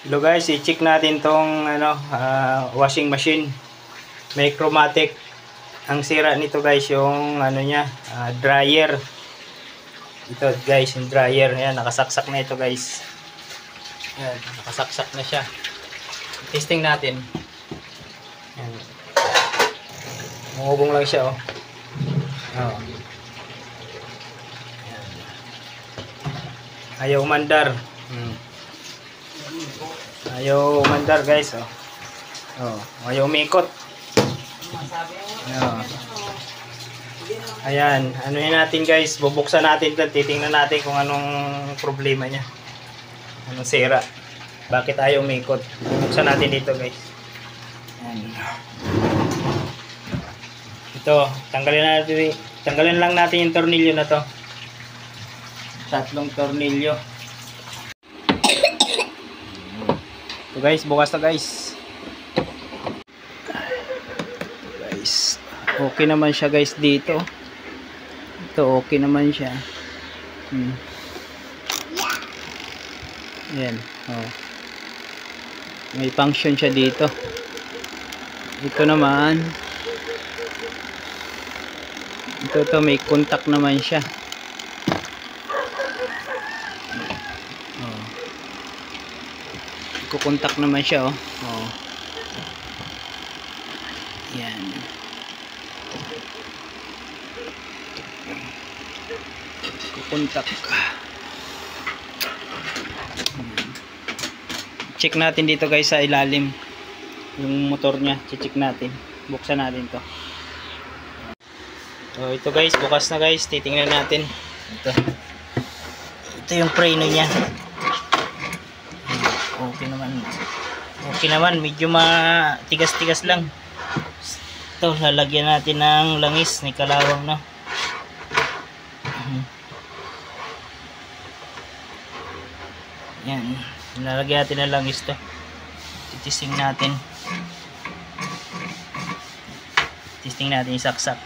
Hello guys, i-check natin tong washing machine. May chromatic. Ang sira nito guys yung niya, dryer. Ito guys, yung dryer. Ayan, nakasaksak na ito guys. Ayan, nakasaksak na siya. Testing natin. Ayan. Mungubong lang siya oh. Oh. Ayan. Ayaw umandar. Ayaw umandar guys oh. Oh, ayaw umikot. Oh. Ayan, ano yun natin guys, bubuksan natin ito, titingnan natin kung anong problema niya. Anong sira. Bakit ayaw umikot. Bubuksan natin dito guys. Ayan. Ito, tanggalin lang natin yung tornilyo na to. 3 tornilyo. Ito guys, bukas na guys. Guys, okay naman siya guys dito. Ito okay naman siya. Yan, oh. May function siya dito. Ito naman. Ito may contact naman siya. Kukontak naman siya oh. Oh. Yan. Kukontak. Check natin dito guys sa ilalim yung motor niya. Check natin. Buksan natin to. So ito guys, bukas na guys. Titingnan natin. Ito yung preno niya. Okay naman, medyo matigas-tigas lang. Ito, lalagyan natin ng langis ni kalawang na. Yan, lalagyan natin ng langis to. Titisting natin. Testing natin yung saksak.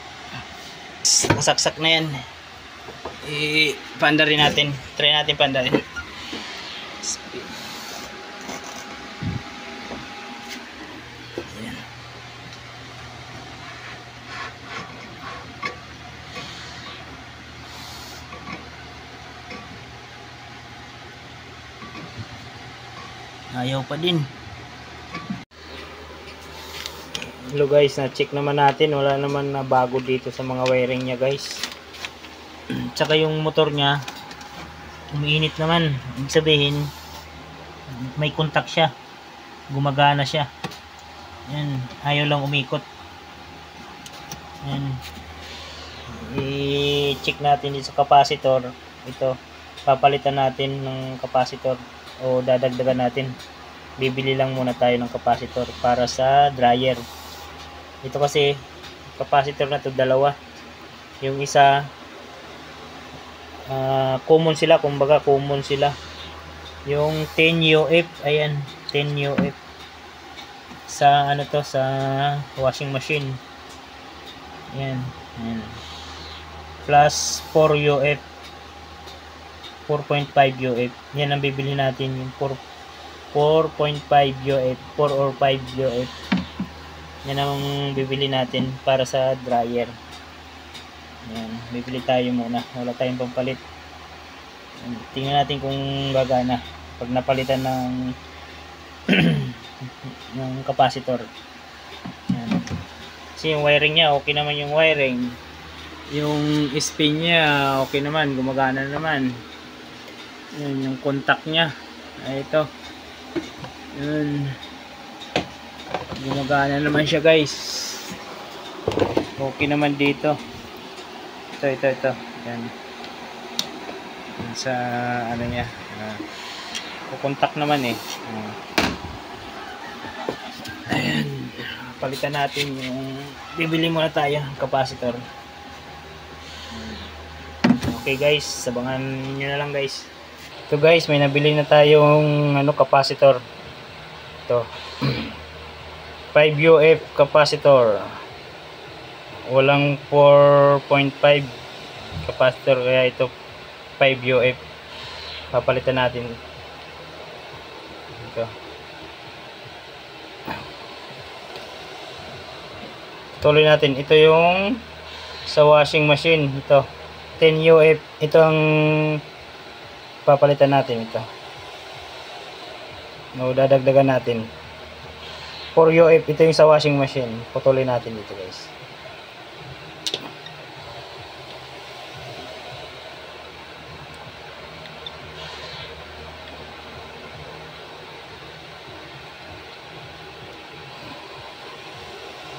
Saksak na yan. Pandarin natin. Try natin pandarin. Ayaw pa din. Hello guys, na-check naman natin. Wala naman na bago dito sa mga wiring niya guys. Tsaka yung motor niya umiinit naman. Ibig sabihin may contact siya. Gumagana siya. Yan, ayaw lang umikot. Yan. I-check natin dito sa capacitor. Ito, papalitan natin ng capacitor o dadagdagan natin. Bibili lang muna tayo ng capacitor para sa dryer. Ito kasi capacitor na to dalawa. Yung isa common sila, kumbaga common sila. Yung 10 UF, ayan, 10 UF sa ano to, sa washing machine. Ayan, ayan. Plus 4 UF, 4.5 UF. Yan ang bibili natin, yung 4.5 UF, 4 or 5 UF. Yan ang bibili natin para sa dryer. Yan, bibili tayo muna. Wala tayong pampalit. Tingnan natin kung gagana pag napalitan ng ng capacitor. Yan. Kasi yung wiring niya, okay naman yung wiring. Yung spin niya, okay naman, gumagana naman. Yan, yung contact niya. Ay, ito. Yun. Gumagana naman siya guys. Okay naman dito. Ito. Yan. Yan sa ano niya. Kukontak naman eh. Ayan. Palitan natin yung bibili muna tayo capacitor. Okay guys, sabangan nyo na lang guys. Ito guys, may nabili na tayong capacitor. Ito. 5 UF capacitor. Walang 4.5 capacitor, kaya ito 5 UF. Papalitan natin. Ito. Tuloy natin. Ito yung sa washing machine. Ito. 10 UF. Ito ang papalitan natin. Ito. No, dadagdagan natin. 4 UF. Ito yung sa washing machine. Putulin natin dito guys.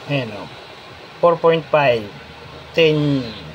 Ayan o. 4.5. 10.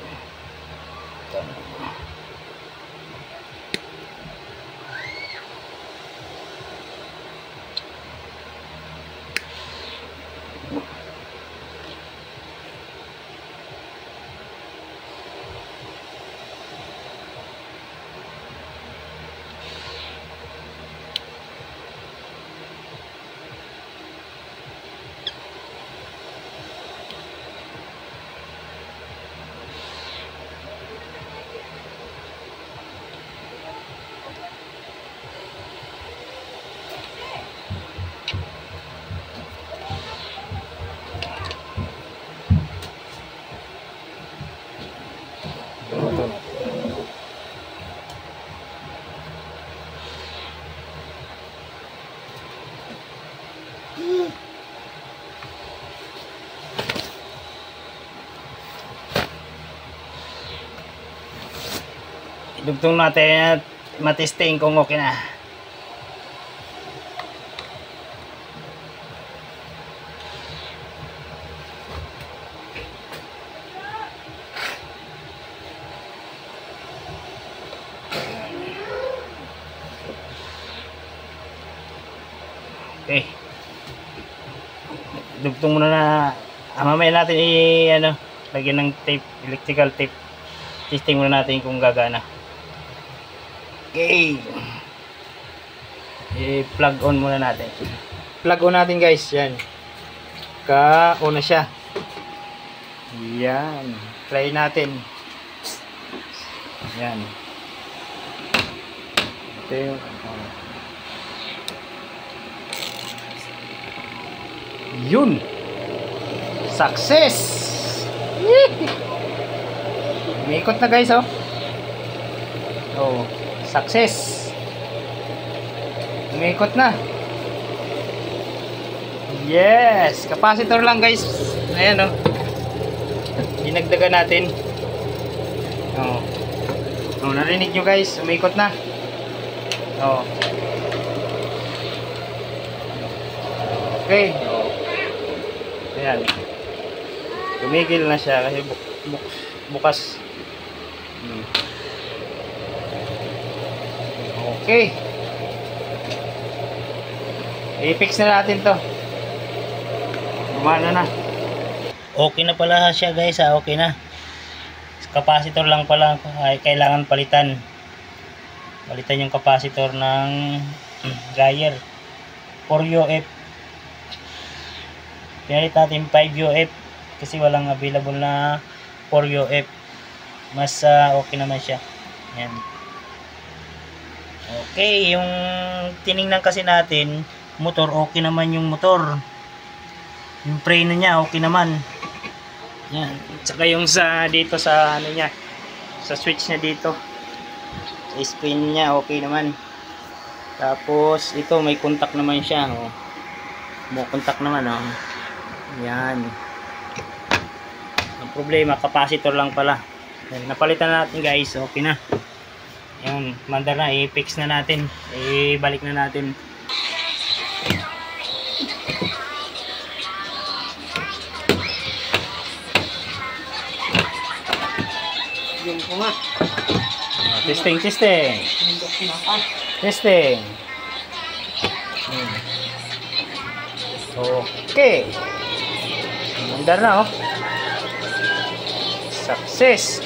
Dugtong natin at matesting kung okay na. Okay. Dugtong muna na. Mamaya natin ano, lagyan ng tape, electrical tape. Testing muna natin kung gagana. Okay. I-plug on muna natin. Plug on natin guys. Yan. Ka-on na siya. Yan. Try natin. Yan. Ito yung yun. Success. Umikot na guys oh. Oh. Success. Umikot na. Yes. Capacitor lang guys. Ayan o. Dinagdagan natin. Oh. Oh, narinig nyo guys. Umikot na. Oh. Okay. Oh. Ayan. Tumigil na siya kasi bukas. Okay. I-fix na natin to. Gumana na. Okay na pala siya guys ha. Okay na. Capacitor lang pala ay kailangan palitan. Palitan yung capacitor ng dryer. 4 UF. Pinalit natin 5 UF kasi walang available na 4 UF. Mas okay naman siya. Yan. Okay, yung tiningnan kasi natin, motor, okay naman yung motor. Yung preno niya, okay naman. Yan. Tsaka yung sa dito sa ano niya, sa switch niya dito. Sa spin niya, okay naman. Tapos, ito may contact naman siya. Oh. May contact naman. Oh. Yan. Ang problema, capacitor lang pala. Yan. Napalitan natin guys, okay na. Yan, mandar na, i-fix na natin. Ibalik na natin. Yung ko nga. Testing. Testing. Okay. Mandar na oh. Success.